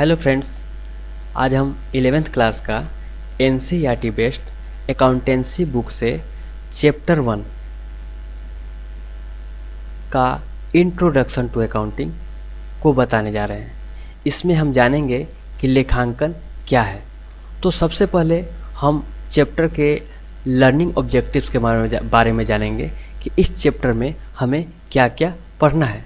Hello friends, आज हम 11th class का एनसीईआरटी बेस्ड अकाउंटेंसी बुक से चैप्टर 1 का इंट्रोडक्शन टू अकाउंटिंग को बताने जा रहे हैं। इसमें हम जानेंगे कि लेखांकन क्या है। तो सबसे पहले हम चैप्टर के लर्निंग ऑब्जेक्टिव्स के बारे में जानेंगे कि इस चैप्टर में हमें क्या क्या पढ़ना है,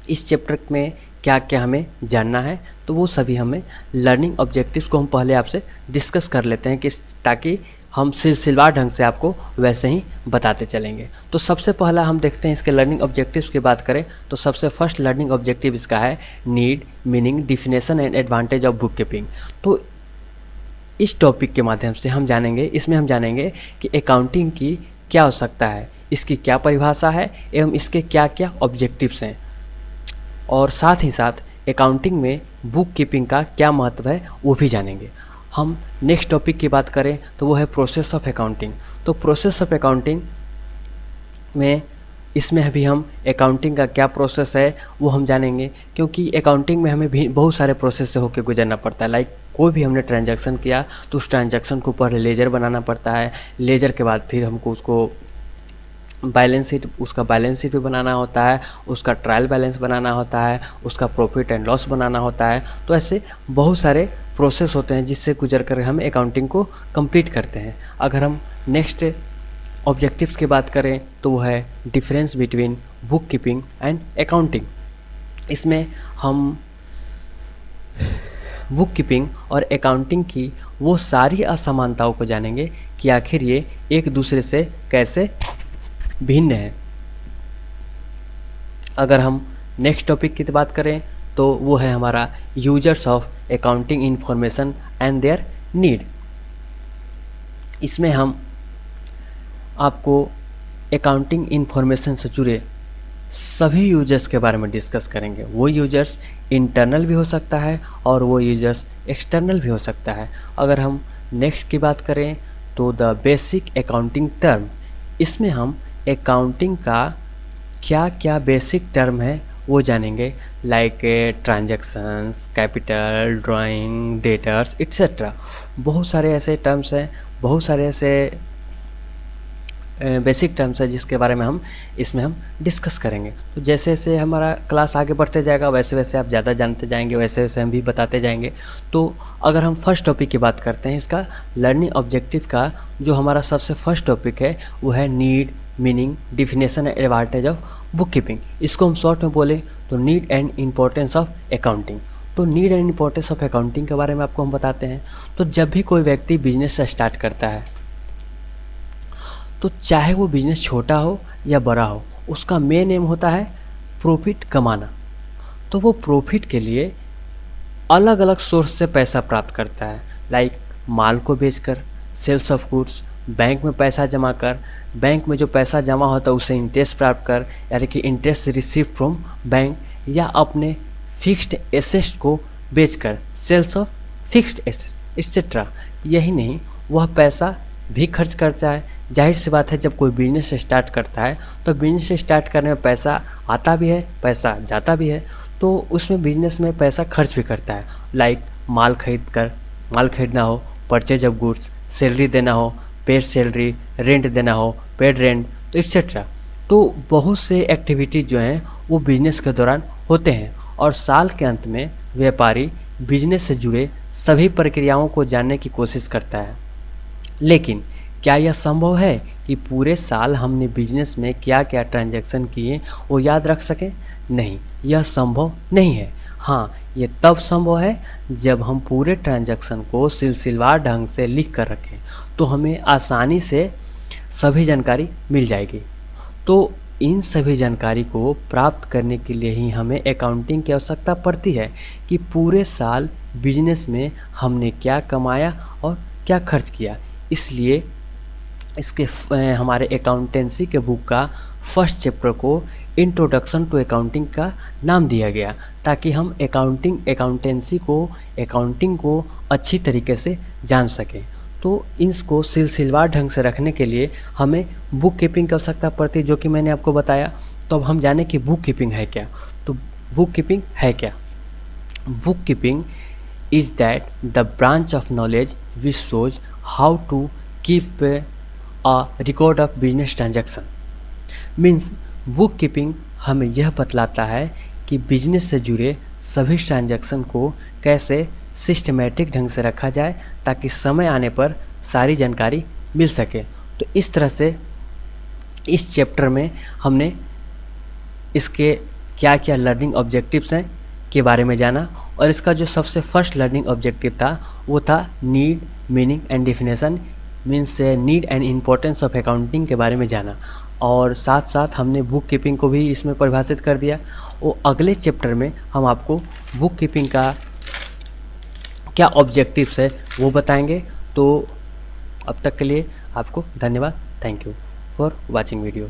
इस चैप्टर में क्या क्या हमें जानना है। तो वो सभी हमें लर्निंग ऑब्जेक्टिव्स को हम पहले आपसे डिस्कस कर लेते हैं कि ताकि हम सिलसिलेवार ढंग से आपको वैसे ही बताते चलेंगे। तो सबसे पहला हम देखते हैं इसके लर्निंग ऑब्जेक्टिव्स की बात करें तो सबसे फर्स्ट लर्निंग ऑब्जेक्टिव इसका है need, meaning, definition and advantage of book keeping. तो इस टॉपिक के माध्यम से हम जानेंगे, इसमें हम जानेंगे कि अकाउंटिंग की क्या आवश्यकता है, इसकी क्या परिभाषा है एवं इसके क्या क्या ऑब्जेक्टिव्स हैं, और साथ ही साथ अकाउंटिंग में बुक कीपिंग का क्या महत्व है वो भी जानेंगे। हम नेक्स्ट टॉपिक की बात करें तो वो है प्रोसेस ऑफ अकाउंटिंग। तो प्रोसेस ऑफ अकाउंटिंग में इसमें अभी हम अकाउंटिंग का क्या प्रोसेस है वो हम जानेंगे, क्योंकि अकाउंटिंग में हमें भी बहुत सारे प्रोसेस से होकर गुजरना पड़ता है। लाइक कोई भी हमने ट्रांजैक्शन किया तो उस ट्रांजैक्शन को पहले लेजर बनाना पड़ता है, लेजर के बाद फिर हमको उसको बैलेंस शीट, उसका बैलेंस शीट भी बनाना होता है, उसका ट्रायल बैलेंस बनाना होता है, उसका प्रॉफिट एंड लॉस बनाना होता है। तो ऐसे बहुत सारे प्रोसेस होते हैं जिससे गुजर कर हम अकाउंटिंग को कंप्लीट करते हैं। अगर हम नेक्स्ट ऑब्जेक्टिव्स की बात करें तो वो है difference between book keeping and accounting. इसमें हम बुक कीपिंग और अकाउंटिंग की वो सारी असमानताओं को जानेंगे कि आखिर ये एक दूसरे से कैसे भिन्न है। अगर हम नेक्स्ट टॉपिक की बात करें तो वो है हमारा users of accounting information and their need. इसमें हम आपको अकाउंटिंग इंफॉर्मेशन से जुड़े सभी यूजर्स के बारे में डिस्कस करेंगे। वो यूजर्स इंटरनल भी हो सकता है और वो यूजर्स एक्सटर्नल भी हो सकता है। अगर हम नेक्स्ट की बात करें तो द बेसिक अकाउंटिंग टर्म, इसमें हम अकाउंटिंग का क्या क्या बेसिक टर्म है वो जानेंगे, like transactions, capital, drawing, debtors etcetera. बहुत सारे ऐसे टर्म्स हैं, बहुत सारे ऐसे बेसिक टर्म्स है जिसके बारे में हम इसमें डिस्कस करेंगे। तो जैसे जैसे हमारा क्लास आगे बढ़ते जाएगा वैसे वैसे आप ज़्यादा जानते जाएंगे, वैसे वैसे हम भी बताते जाएंगे। तो अगर हम फर्स्ट टॉपिक की बात करते हैं, इसका लर्निंग ऑब्जेक्टिव का जो हमारा सबसे फर्स्ट टॉपिक है वो है need, meaning, definition and advantage of book keeping. इसको हम शॉर्ट में बोले तो need and importance of accounting. तो need and importance of accounting के बारे में आपको हम बताते हैं। तो जब भी कोई व्यक्ति बिजनेस स्टार्ट करता है तो चाहे वो बिजनेस छोटा हो या बड़ा हो, उसका मेन एम होता है प्रॉफिट कमाना। तो वो प्रॉफिट के लिए अलग अलग सोर्स से पैसा प्राप्त करता है, लाइक माल को बेचकर, सेल्स ऑफ गुड्स, बैंक में पैसा जमा कर, बैंक में जो पैसा जमा होता है उससे इंटरेस्ट प्राप्त कर, यानी कि इंटरेस्ट रिसीव फ्रॉम बैंक, या अपने फिक्स्ड एसेट को बेचकर, sales of fixed asset etcetera. यही नहीं, वह पैसा भी खर्च करता है। जाहिर सी बात है, जब कोई बिजनेस स्टार्ट करता है तो बिजनेस स्टार्ट करने में पैसा आता भी है, पैसा जाता भी है। तो उसमें बिजनेस में पैसा खर्च भी करता है, लाइक माल खरीदना हो, परचेज ऑफ गुड्स, सैलरी देना हो, पेड सैलरी, रेंट देना हो, पेड रेंट, तो एक्सेट्रा। तो बहुत से एक्टिविटीज जो हैं वो बिजनेस के दौरान होते हैं, और साल के अंत में व्यापारी बिजनेस से जुड़े सभी प्रक्रियाओं को जानने की कोशिश करता है। लेकिन क्या यह संभव है कि पूरे साल हमने बिजनेस में क्या क्या ट्रांजैक्शन किए वो याद रख सकें? नहीं, यह संभव नहीं है। हाँ, ये तब संभव है जब हम पूरे ट्रांजैक्शन को सिलसिलेवार ढंग से लिख कर रखें, तो हमें आसानी से सभी जानकारी मिल जाएगी। तो इन सभी जानकारी को प्राप्त करने के लिए ही हमें अकाउंटिंग की आवश्यकता पड़ती है कि पूरे साल बिजनेस में हमने क्या कमाया और क्या खर्च किया। इसलिए इसके हमारे अकाउंटेंसी के बुक का फर्स्ट चैप्टर को इंट्रोडक्शन टू अकाउंटिंग का नाम दिया गया, ताकि हम अकाउंटिंग को अच्छी तरीके से जान सकें। तो इसको सिलसिलेवार ढंग से रखने के लिए हमें बुक कीपिंग की आवश्यकता पड़ती है, जो कि मैंने आपको बताया। तो अब हम जाने कि बुक कीपिंग है क्या। तो बुक कीपिंग है क्या? Book keeping is that the branch of knowledge which shows how to keep a record of business transaction. Means book keeping हमें यह बतलाता है कि बिजनेस से जुड़े सभी ट्रांजैक्शन को कैसे सिस्टमेटिक ढंग से रखा जाए ताकि समय आने पर सारी जानकारी मिल सके। तो इस तरह से इस चैप्टर में हमने इसके क्या क्या लर्निंग ऑब्जेक्टिव्स हैं के बारे में जाना, और इसका जो सबसे फर्स्ट लर्निंग ऑब्जेक्टिव था वो था need, meaning and definition, means need and importance of accounting के बारे में जाना, और साथ साथ हमने बुक कीपिंग को भी इसमें परिभाषित कर दिया। और अगले चैप्टर में हम आपको बुक कीपिंग का क्या ऑब्जेक्टिव्स है वो बताएंगे। तो अब तक के लिए आपको धन्यवाद। Thank you for watching video.